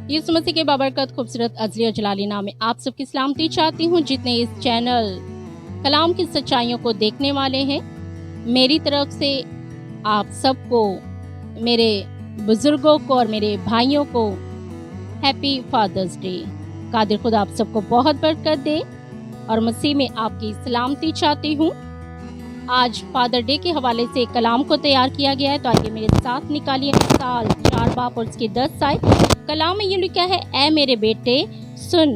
यीशु मसीह के बाबरकत खूबसूरत अज़ली और जलाली नाम में आप सबकी सलामती चाहती हूँ जितने इस चैनल कलाम की सच्चाइयों को देखने वाले हैं। मेरी तरफ से आप सबको, मेरे बुजुर्गों को और मेरे भाइयों को हैप्पी फादर्स डे। कादिर खुदा आप सबको बहुत बरकत दे और मसीह में आपकी सलामती चाहती हूँ। आज फादर डे के हवाले से एक कलाम को तैयार किया गया है, तो आइए मेरे साथ निकालिए मिसाल 4 बाप और उसके 10 आयत। कलाम में ये लिखा है, ऐ मेरे बेटे सुन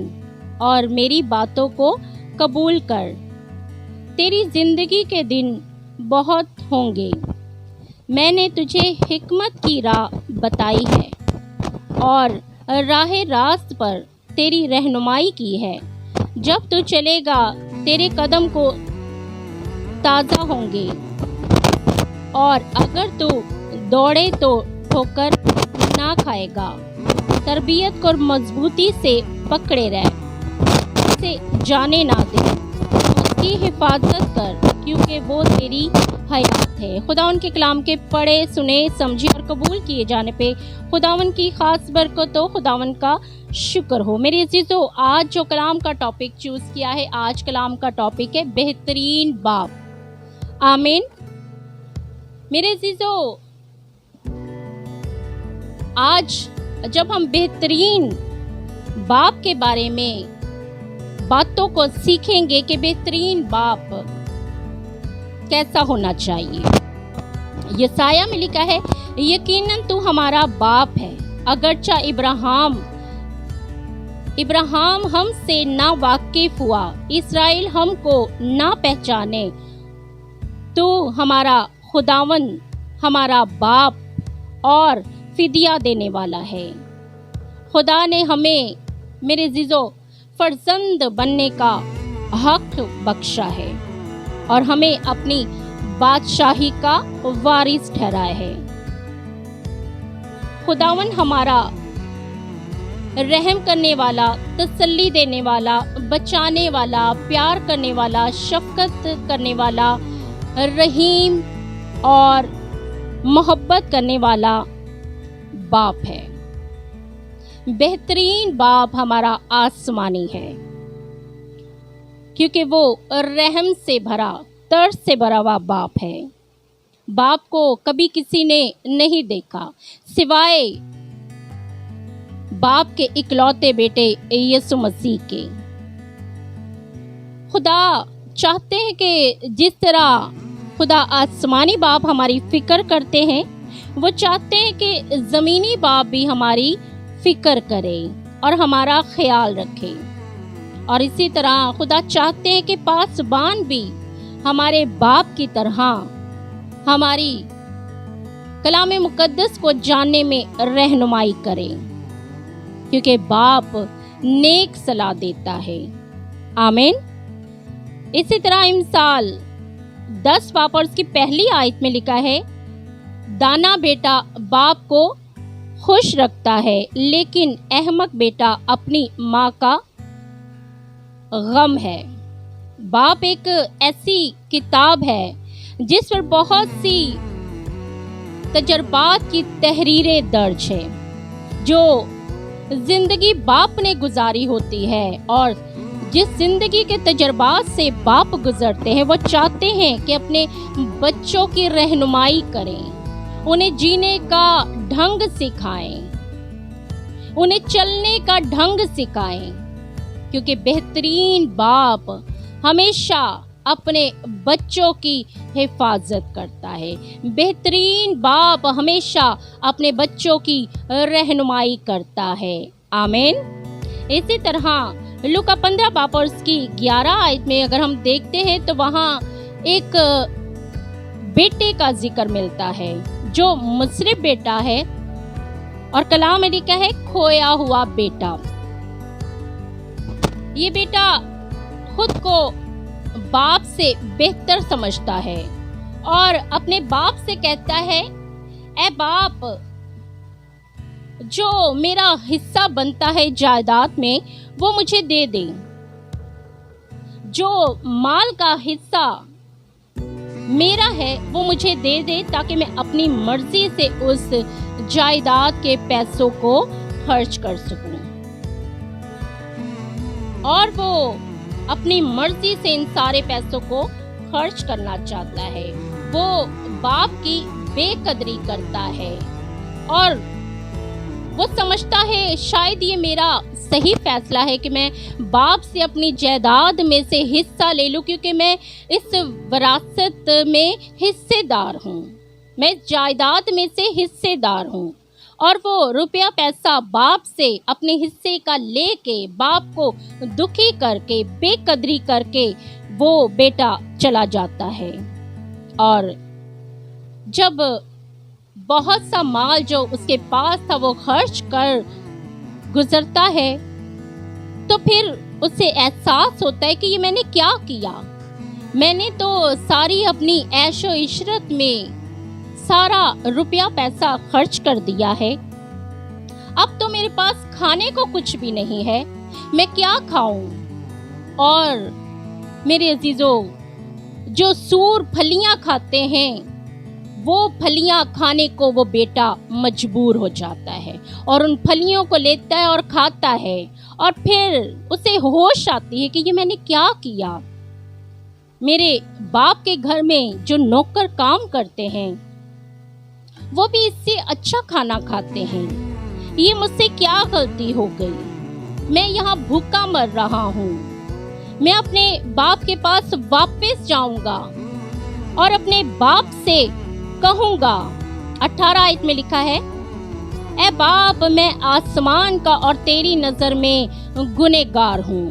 और मेरी बातों को कबूल कर। तेरी जिंदगी के दिन बहुत होंगे। मैंने तुझे हिकमत की राह बताई है और राह रास्त पर तेरी रहनुमाई की है। जब तू चलेगा तेरे कदम को ताज़ा होंगे और अगर तू दौड़े तो ठोकर ना खाएगा। तरबियत को मजबूती से पकड़े रह, उसे जाने ना दे, उसकी हिफाजत कर क्योंकि वो तेरी हयात है। खुदावन के कलाम के पढ़े सुने समझे और कबूल किए जाने पे खुदावन की खास बरकतों, खुदावन का शुक्र हो। मेरे अजीजों, आज जो कलाम का टॉपिक चूज किया है, आज कलाम का टॉपिक है बेहतरीन बाप। आमीन। मेरे अजीजों, आज जब हम बेहतरीन बाप के बारे में बातों को सीखेंगे कि बेहतरीन बाप कैसा होना चाहिए। यसाया में लिखा है, यकीनन तू हमारा बाप है। अगरचा इब्राहिम हमसे ना वाकिफ हुआ, इस्राएल हमको ना पहचाने, तू हमारा खुदावन, हमारा बाप और फिदिया देने वाला है। खुदा ने हमें, मेरे अजीजों, फर्जंद बनने का हक बख्शा है और हमें अपनी बादशाही का वारिस ठहराया है। खुदावन हमारा रहम करने वाला, तसल्ली देने वाला, बचाने वाला, प्यार करने वाला, शफकत करने वाला, रहीम और मोहब्बत करने वाला बाप है। बेहतरीन बाप हमारा आसमानी है क्योंकि वो रहम से भरा, तरस से भरा हुआ बाप है। बाप को कभी किसी ने नहीं देखा सिवाय बाप के इकलौते बेटे यीशु मसीह के। खुदा चाहते हैं कि जिस तरह खुदा आसमानी बाप हमारी फिक्र करते हैं, वो चाहते हैं कि ज़मीनी बाप भी हमारी फिक्र करे और हमारा ख्याल रखे। और इसी तरह खुदा चाहते हैं कि पासबान भी हमारे बाप की तरह हमारी कलाम मुकद्दस को जानने में रहनुमाई करे, क्योंकि बाप नेक सलाह देता है। आमीन। इसी तरह मिसाल 10 बाप और उसकी पहली आयत में लिखा है, दाना बेटा बाप को खुश रखता है, लेकिन अहमक बेटा अपनी माँ का गम है। बाप एक ऐसी किताब है जिस पर बहुत सी तजर्बात की तहरीरें दर्ज है। जो जिंदगी बाप ने गुजारी होती है और जिस जिंदगी के तजर्बात से बाप गुजरते हैं, वो चाहते हैं कि अपने बच्चों की रहनुमाई करें, उन्हें जीने का ढंग सिखाएं, उन्हें चलने का ढंग सिखाएं, क्योंकि बेहतरीन बाप हमेशा अपने बच्चों की हिफाजत करता है। बेहतरीन बाप हमेशा अपने बच्चों की रहनुमाई करता है। आमीन। इसी तरह लूका 15 बाप और उसकी 11 आयत में अगर हम देखते हैं तो वहाँ एक बेटे का जिक्र मिलता है जो मुसरिफ बेटा है और कलाम में लिखा है, खोया हुआ बेटा। ये बेटा खुद को बाप से बेहतर समझता है और अपने बाप से कहता है, ऐ बाप, जो मेरा हिस्सा बनता है जायदाद में वो मुझे दे दे। जो माल का हिस्सा मेरा है वो मुझे दे दे ताकि मैं अपनी मर्जी से उस जायदाद के पैसों को खर्च कर सकूं। और वो अपनी मर्जी से इन सारे पैसों को खर्च करना चाहता है। वो बाप की बेकदरी करता है और वो समझता है शायद ये मेरा सही फैसला है कि मैं बाप से अपनी जायदाद में से हिस्सा ले लूं, क्योंकि मैं इस विरासत में हिस्सेदार हूँ, मैं जायदाद में से हिस्सेदार हूँ। और वो रुपया पैसा बाप से अपने हिस्से का लेके बाप को दुखी करके बेकदरी करके वो बेटा चला जाता है। और जब बहुत सा माल जो उसके पास था वो खर्च कर गुजरता है, तो फिर उसे एहसास होता है कि ये मैंने क्या किया। मैंने तो सारी अपनी ऐशो इशरत में सारा रुपया पैसा खर्च कर दिया है। अब तो मेरे पास खाने को कुछ भी नहीं है, मैं क्या खाऊं। और मेरे अजीजों, जो सूर फलियां खाते हैं वो फलियां खाने को वो बेटा मजबूर हो जाता है और उन फलियों को लेता है और खाता है। और फिर उसे होश आती है कि ये मैंने क्या किया। मेरे बाप के घर में जो नौकर काम करते हैं वो भी इससे अच्छा खाना खाते हैं। ये मुझसे क्या गलती हो गई, मैं यहाँ भूखा मर रहा हूँ। मैं अपने बाप के पास वापस जाऊंगा और अपने बाप से कहूंगा। 18 आयत में लिखा है, ए बाप, मैं आसमान का और तेरी नजर में गुनहगार हूँ।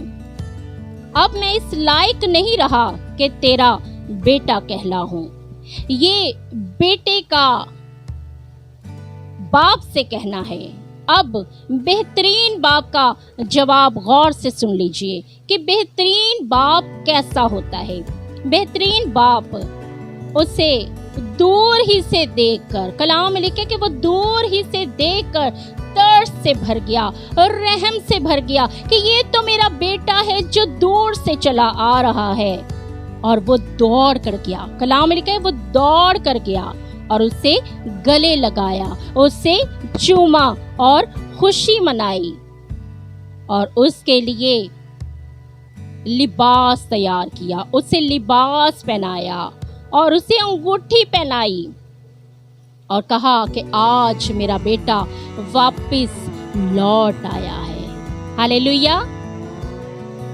अब मैं इस लायक नहीं रहा कि तेरा बेटा कहलाऊं। ये बेटे का बाप से कहना है। अब बेहतरीन बाप का जवाब गौर से सुन लीजिए कि बेहतरीन बाप कैसा होता है। बेहतरीन बाप उसे दूर ही से देखकर, कलाम में लिखे कि वो दूर ही से देखकर तरस से भर गया और रहम से भर गया कि ये तो मेरा बेटा है जो दूर से चला आ रहा है। और वो दौड़ कर गया, कलाम में लिखा है वो दौड़ कर गया और उसे गले लगाया, उसे चूमा और खुशी मनाई और उसके लिए लिबास तैयार किया, उसे लिबास पहनाया और उसे अंगूठी पहनाई और कहा कि आज मेरा बेटा वापस लौट आया है। हालेलुया।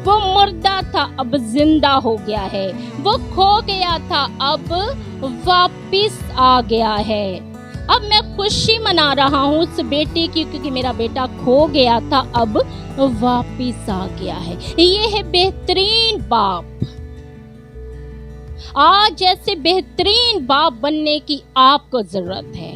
वो मुर्दा था अब जिंदा हो गया है, वो खो गया था अब वापस आ गया है। अब मैं खुशी मना रहा हूँ उस बेटे की, क्योंकि मेरा बेटा खो गया था अब वापस आ गया है। ये है बेहतरीन बाप। आज जैसे बेहतरीन बाप बनने की आपको जरूरत है,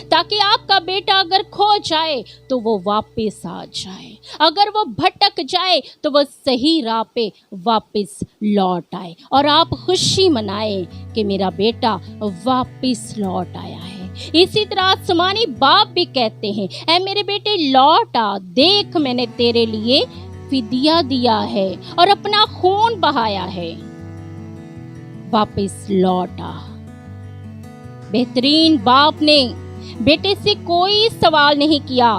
ताकि आपका बेटा अगर खो जाए तो वो वापस आ जाए, अगर वो भटक जाए तो वो सही राह पे वापस लौट आए और आप खुशी मनाए कि मेरा बेटा वापस लौट आया है। इसी तरह आसमानी बाप भी कहते हैं, ऐ मेरे बेटे लौट आ, देख मैंने तेरे लिए फिदिया दिया है और अपना खून बहाया है, वापस लौट आ। बेहतरीन बाप ने बेटे से कोई सवाल नहीं किया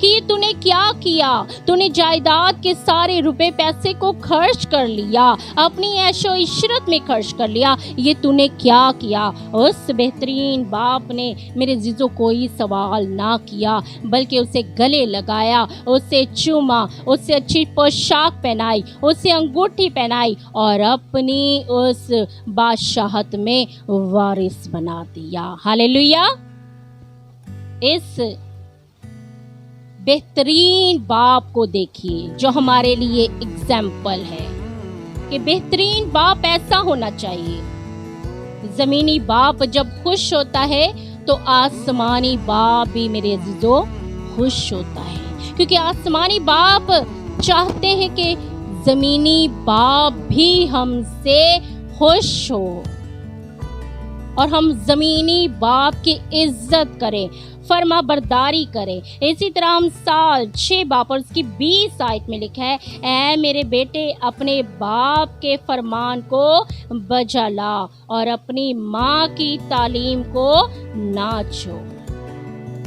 कि ये तूने क्या किया, तूने जायदाद के सारे रुपए पैसे को खर्च कर लिया, अपनी ऐशो इशरत में खर्च कर लिया, ये तूने क्या किया। उस बेहतरीन बाप ने मेरे जीजो कोई सवाल ना किया, बल्कि उसे गले लगाया, उसे चूमा, उसे अच्छी पोशाक पहनाई, उसे अंगूठी पहनाई और अपनी उस बादशाहत में वारिस बना दिया। हालेलुया। इस बेहतरीन बाप को देखिए जो हमारे लिए एग्जाम्पल है कि बेहतरीन बाप ऐसा होना चाहिए। जमीनी बाप जब खुश होता है तो आसमानी बाप भी मेरे अजीजों खुश होता है, क्योंकि आसमानी बाप चाहते हैं कि जमीनी बाप भी हमसे खुश हो और हम जमीनी बाप की इज्जत करें, फर्मा बरदारी करें। इसी तरह हम साल 6 बाप और उसकी 20 आयत में लिखा है, ऐ मेरे बेटे अपने बाप के फरमान को बजा ला और अपनी माँ की तालीम को ना छो।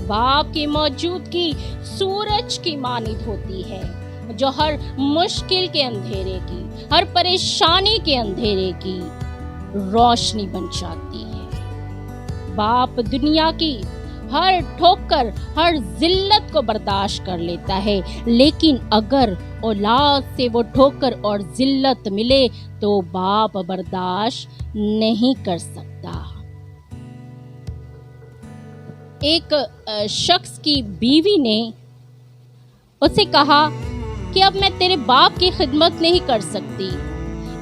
बाप की मौजूदगी सूरज की मानित होती है, जो हर मुश्किल के अंधेरे की, हर परेशानी के अंधेरे की रोशनी बन जाती है। बाप दुनिया की हर ठोकर, हर जिल्लत को बर्दाश्त कर लेता है, लेकिन अगर औलाद से वो ठोकर और जिल्लत मिले तो बाप बर्दाश्त नहीं कर सकता। एक शख्स की बीवी ने उससे कहा कि अब मैं तेरे बाप की खिदमत नहीं कर सकती,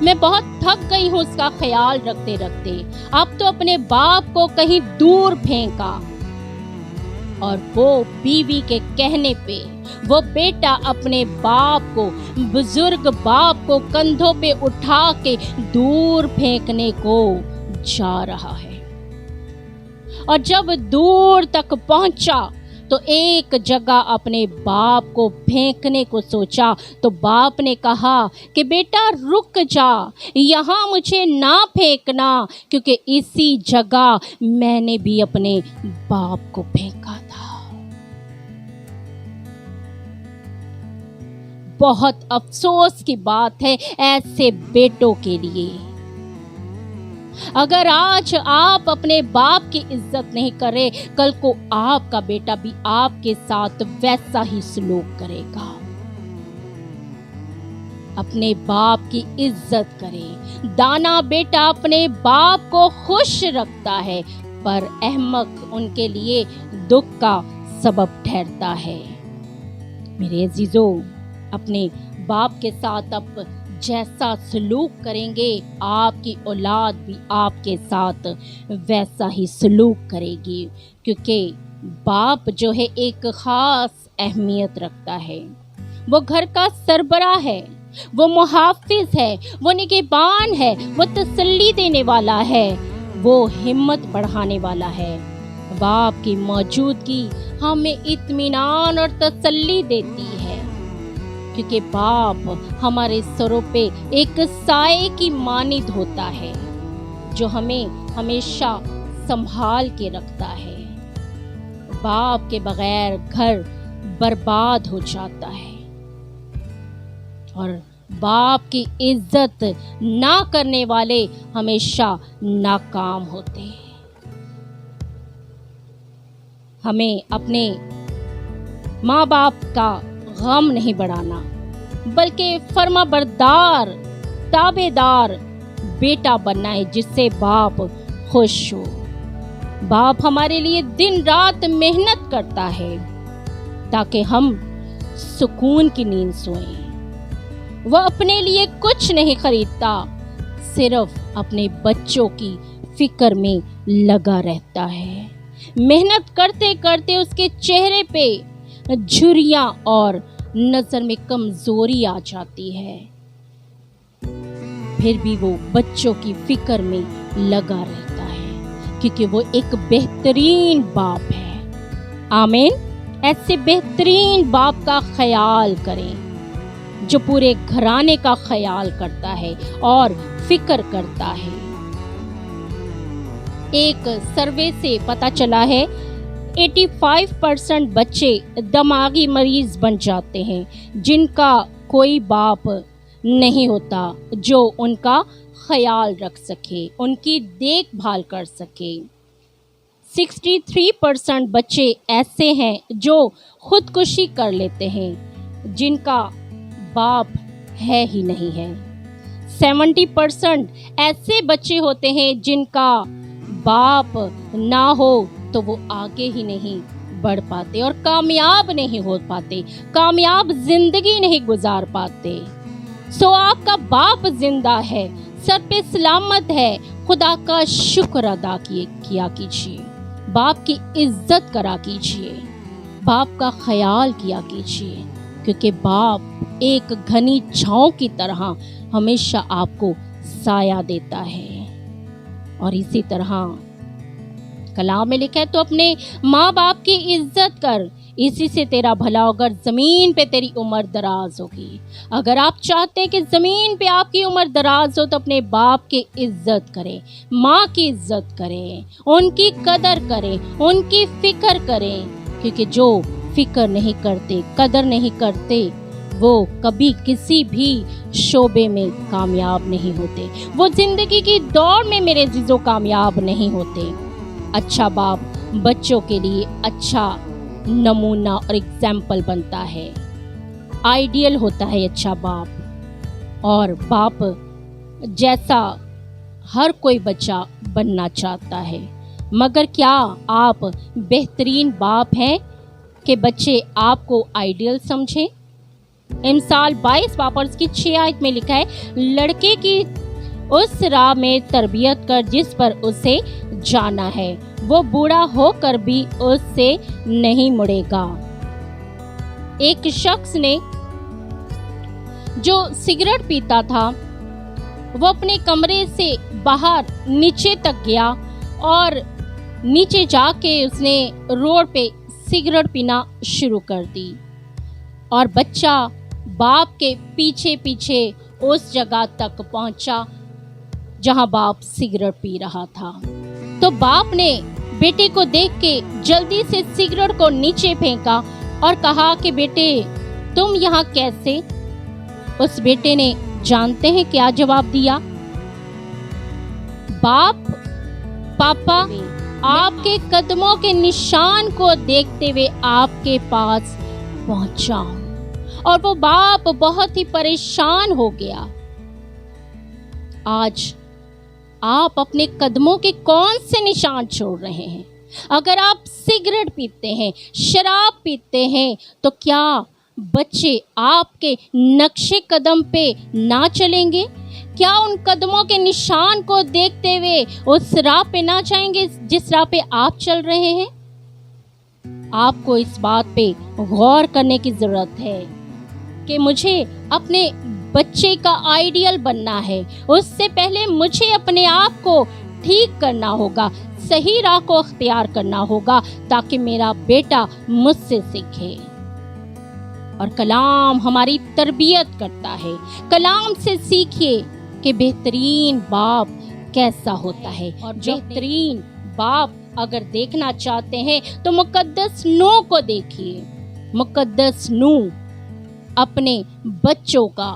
मैं बहुत थक गई हूँ उसका ख्याल रखते रखते, अब तो अपने बाप को कहीं दूर फेंका। और वो बीवी के कहने पे वो बेटा अपने बाप को, बुजुर्ग बाप को कंधों पे उठा के दूर फेंकने को जा रहा है। और जब दूर तक पहुंचा तो एक जगह अपने बाप को फेंकने को सोचा, तो बाप ने कहा कि बेटा रुक जा, यहाँ मुझे ना फेंकना, क्योंकि इसी जगह मैंने भी अपने बाप को फेंका था। बहुत अफसोस की बात है ऐसे बेटों के लिए। अगर आज आप अपने बाप की इज्जत नहीं करें, कल को आपका बेटा भी आपके साथ वैसा ही सलूक करेगा। अपने बाप की इज्जत करें। दाना बेटा अपने बाप को खुश रखता है, पर अहमक उनके लिए दुख का सबब ठहरता है। मेरे अजीजों, अपने बाप के साथ अब जैसा सलूक करेंगे, आपकी औलाद भी आपके साथ वैसा ही सलूक करेगी, क्योंकि बाप जो है एक खास अहमियत रखता है। वो घर का सरबराह है, वो मुहाफिज है, वो निगहबान है, वो तसल्ली देने वाला है, वो हिम्मत बढ़ाने वाला है। बाप की मौजूदगी हमें इत्मीनान और तसल्ली देती है, क्योंकि बाप हमारे सरों पे एक साए की मानिद होता है, जो हमें हमेशा संभाल के रखता है। बाप के बगैर घर बर्बाद हो जाता है, और बाप की इज्जत ना करने वाले हमेशा नाकाम होते हैं। हमें अपने माँ बाप का गम नहीं बढ़ाना, बल्कि फर्माबरदार ताबेदार बेटा बनना है, जिससे बाप खुश हो। बाप हमारे लिए दिन रात मेहनत करता है ताकि हम सुकून की नींद सोएं। वह अपने लिए कुछ नहीं खरीदता, सिर्फ अपने बच्चों की फिक्र में लगा रहता है। मेहनत करते करते उसके चेहरे पे झुर्रियां और नजर में कमजोरी आ जाती है, फिर भी वो बच्चों की फिक्र में लगा रहता है, क्योंकि वो एक बेहतरीन बाप है। आमीन। ऐसे बेहतरीन बाप का ख्याल करें, जो पूरे घराने का ख्याल करता है और फिक्र करता है। एक सर्वे से पता चला है 85% बच्चे दिमागी मरीज बन जाते हैं, जिनका कोई बाप नहीं होता जो उनका ख्याल रख सके, उनकी देखभाल कर सके। 63% बच्चे ऐसे हैं जो खुदकुशी कर लेते हैं, जिनका बाप है ही नहीं है। 70% ऐसे बच्चे होते हैं जिनका बाप ना हो तो वो आगे ही नहीं बढ़ पाते और कामयाब नहीं हो पाते, कामयाब जिंदगी नहीं गुजार पाते। सो आपका बाप जिंदा है, सर पे सलामत है, खुदा का शुक्र अदा किया कीजिए, बाप की इज्जत करा कीजिए, बाप का ख्याल किया कीजिए, क्योंकि बाप एक घनी छांव की तरह हमेशा आपको साया देता है। और इसी तरह कलाम में लिखा है, तो अपने माँ बाप की इज्जत कर, इसी से तेरा भला होगा, जमीन पे तेरी उम्र दराज होगी। अगर आप चाहते हैं कि जमीन पे आपकी उम्र दराज हो, तो अपने बाप की इज्जत करें, माँ की इज्जत करें, उनकी कदर करें, उनकी फिक्र करें, क्योंकि जो फिक्र नहीं करते, कदर नहीं करते, वो कभी किसी भी शोबे में कामयाब नहीं होते, वो जिंदगी की दौड़ में मेरे अजीजों कामयाब नहीं होते। अच्छा बाप बच्चों के लिए अच्छा नमूना और एग्जाम्पल बनता है, आइडियल होता है अच्छा बाप। और बाप जैसा हर कोई बच्चा बनना चाहता है, मगर क्या आप बेहतरीन बाप हैं कि बच्चे आपको आइडियल समझें? इमसाल 22 बापर्स की 6 आयत में लिखा है, लड़के की उस राह में तरबियत कर जिस पर उसे जाना है, वो बूढ़ा होकर भी उससे नहीं मुड़ेगा। एक शख्स ने जो सिगरेट पीता था, वो अपने कमरे से बाहर नीचे तक गया और नीचे जाके उसने रोड पे सिगरेट पीना शुरू कर दी, और बच्चा बाप के पीछे पीछे उस जगह तक पहुंचा जहां बाप सिगरेट पी रहा था। तो बाप ने बेटे को देख के जल्दी से सिगरेट को नीचे फेंका और कहा कि बेटे तुम यहाँ कैसे? उस बेटे ने जानते हैं क्या जवाब दिया? बाप, पापा आपके कदमों के निशान को देखते हुए आपके पास पहुंचा हूं। और वो बाप बहुत ही परेशान हो गया। आज आप अपने कदमों के कौन से निशान छोड़ रहे हैं? अगर आप सिगरेट पीते हैं, शराब पीते हैं, तो क्या बच्चे आपके नक्शे कदम पे ना चलेंगे? क्या उन कदमों के निशान को देखते हुए उस राह पे ना जाएंगे जिस राह पे आप चल रहे हैं? आपको इस बात पे गौर करने की जरूरत है कि मुझे अपने बच्चे का आइडियल बनना है। उससे पहले मुझे अपने आप को ठीक करना होगा, सही राह को अख्तियार करना होगा, ताकि मेरा बेटा मुझसे सीखे। और कलाम हमारी तरबियत करता है। कलाम से सीखिए कि बेहतरीन बाप कैसा होता है। और बेहतरीन बाप अगर देखना चाहते हैं तो मुकद्दस नूह को देखिए। मुकद्दस नूह अपने बच्चों का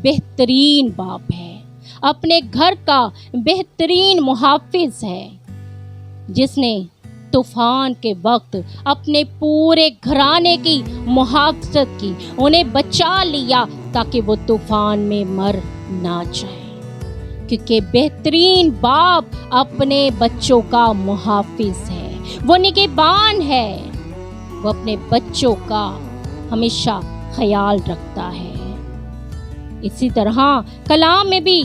बेहतरीन बाप है, अपने घर का बेहतरीन मुहाफिज है, जिसने तूफान के वक्त अपने पूरे घराने की मुहाफजत की, उन्हें बचा लिया ताकि वो तूफान में मर ना जाए। क्योंकि बेहतरीन बाप अपने बच्चों का मुहाफिज है, वो निगहबान है, वो अपने बच्चों का हमेशा ख्याल रखता है। इसी तरह कलाम में भी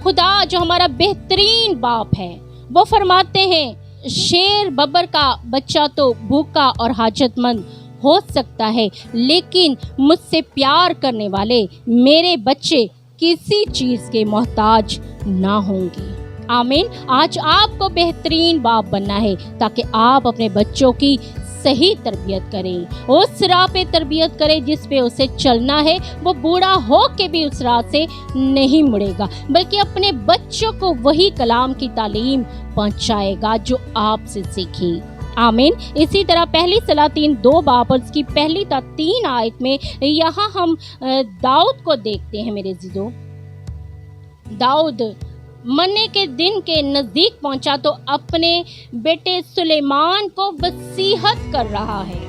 खुदा जो हमारा बेहतरीन बाप है, वो फरमाते हैं, शेर बब्बर का बच्चा तो भूखा और हाजतमंद हो सकता है, लेकिन मुझसे प्यार करने वाले मेरे बच्चे किसी चीज के मोहताज ना होंगे। आमीन। आज आपको बेहतरीन बाप बनना है ताकि आप अपने बच्चों की सही तरबियत करें, उस राह पे तरबियत करें जिस पे उसे चलना है। वो बूढ़ा हो के भी उस राह से नहीं मुड़ेगा, बल्कि अपने बच्चों को वही कलाम की तालीम पहुंचाएगा जो आपसे सीखी। आमीन। इसी तरह पहली सलातीन 2 बाब की पहली 3 आयत में यहाँ हम दाऊद को देखते हैं। मेरे अज़ीज़ों, दाऊद मरने के दिन के नजदीक पहुंचा तो अपने बेटे सुलेमान को वसीयत कर रहा है।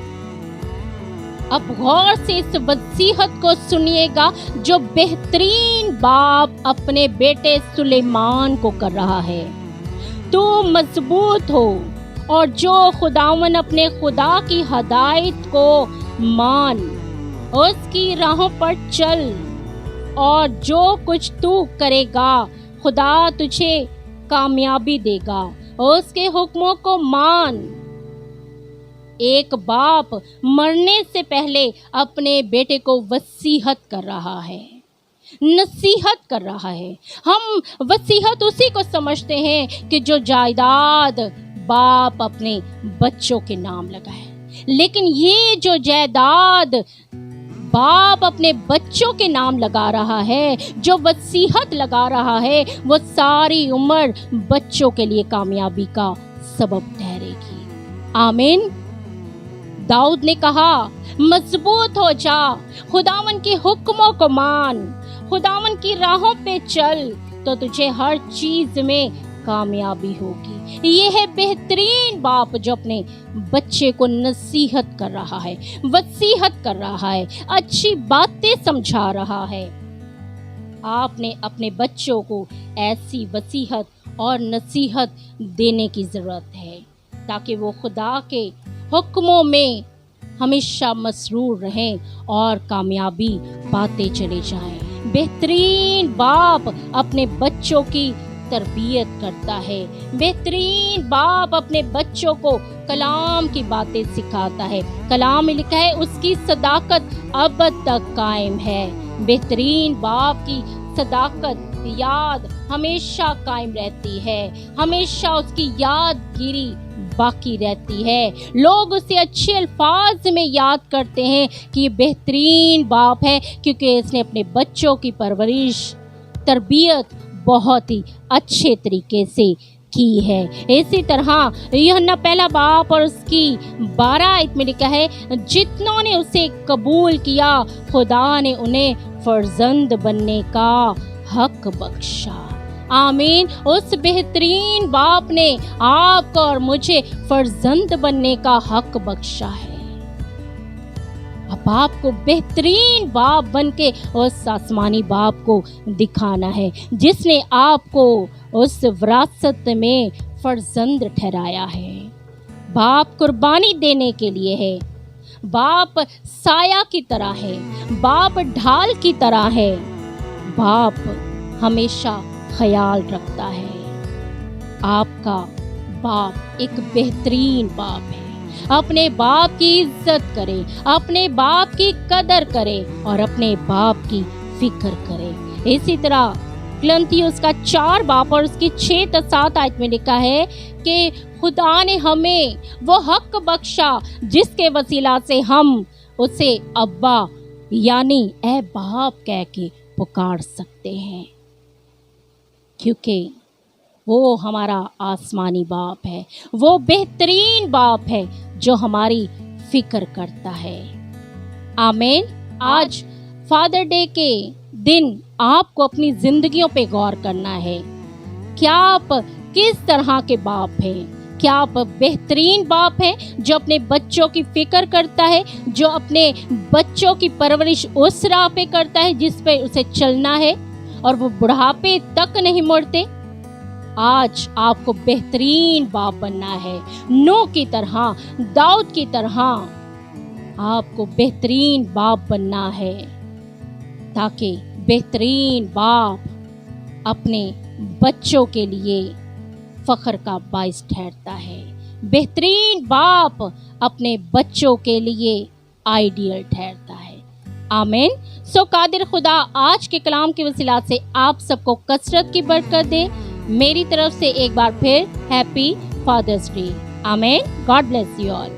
अब गौर से इस वसीयत को सुनिएगा जो बेहतरीन बाप अपने बेटे सुलेमान को कर रहा है। तू मजबूत हो और जो खुदावन अपने खुदा की हदायत को मान, उसकी राहों पर चल, और जो कुछ तू करेगा खुदा तुझे कामयाबी देगा, उसके हुक्मों को मान। एक बाप मरने से पहले अपने बेटे को वसीयत कर रहा है, नसीहत कर रहा है। हम वसीयत उसी को समझते हैं कि जो जायदाद बाप अपने बच्चों के नाम लगाए, लेकिन ये जो जायदाद बाप अपने बच्चों के नाम लगा रहा है, जो वसीयत लगा रहा है, वो सारी उम्र बच्चों के लिए कामयाबी का सबब ठहरेगी। आमीन। दाऊद ने कहा, मजबूत हो जा, खुदावन के हुक्मों को मान, खुदावन की राहों पे चल, तो तुझे हर चीज में कामयाबी होगी। ये है बेहतरीन बाप जो अपने बच्चे को नसीहत कर रहा है, वसीहत कर रहा है, अच्छी बातें समझा रहा है। आपने अपने बच्चों को ऐसी वसीहत और नसीहत देने की ज़रूरत है ताकि वो खुदा के हुक्मों में हमेशा मसरूर रहें और कामयाबी पाते चले जाएं। बेहतरीन बाप अपने बच्चों की तरबियत करता है। बेहतरीन बाप अपने बच्चों को कलाम की बातें सिखाता है। कलाम में लिखा है उसकी सदाकत अब तक कायम है। बेहतरीन बाप की सदाकत याद हमेशा कायम रहती है, हमेशा उसकी यादगिरी बाकी रहती है। लोग उसे अच्छे अल्फाज में याद करते हैं कि ये बेहतरीन बाप है क्योंकि इसने अपने बच्चों की परवरिश, तरबियत बहुत ही अच्छे तरीके से की है। इसी तरह यूहन्ना पहला बाप और उसकी 12 आयत में लिखा है, जितनों ने उसे कबूल किया खुदा ने उन्हें फर्जंद बनने का हक बख्शा। आमीन। उस बेहतरीन बाप ने आपको और मुझे फर्जंद बनने का हक बख्शा है। अब आपको बेहतरीन बाप बनके उस आसमानी बाप को दिखाना है जिसने आपको उस विरासत में फर्जंद ठहराया है। बाप कुर्बानी देने के लिए है, बाप साया की तरह है, बाप ढाल की तरह है, बाप हमेशा ख्याल रखता है। आपका बाप एक बेहतरीन बाप है। अपने बाप की इज्जत करें, अपने बाप की कदर करें और अपने बाप की फिक्र करें। इसी तरह कुरिन्थियों का 4 बाप और उसकी 6-7 आयत में लिखा है कि खुदा ने हमें वो हक बख्शा जिसके वसीला से हम उसे अब्बा यानी ए बाप कह के पुकार सकते हैं, क्योंकि वो हमारा आसमानी बाप है। वो बेहतरीन बाप है जो हमारी फिक्र करता है। आमीन। आज फादर डे के दिन आपको अपनी जिंदगियों पे गौर करना है। क्या आप किस तरह के बाप हैं? क्या आप बेहतरीन बाप हैं जो अपने बच्चों की फिक्र करता है, जो अपने बच्चों की परवरिश उस राह पे करता है जिस पे उसे चलना है और वो बुढ़ापे तक नहीं मुड़ते? आज आपको बेहतरीन बाप बनना है। नूह की तरह, दाऊद की तरह आपको बेहतरीन बाप बनना है ताकि बेहतरीन बाप अपने बच्चों के लिए फख्र का बाइस ठहरता है। बेहतरीन बाप अपने बच्चों के लिए आइडियल ठहरता है। आमीन। सो कादिर खुदा आज के कलाम के वसीला से आप सबको कसरत की बरकत दे। मेरी तरफ से एक बार फिर हैप्पी फादर्स डे। आमीन। God bless you all.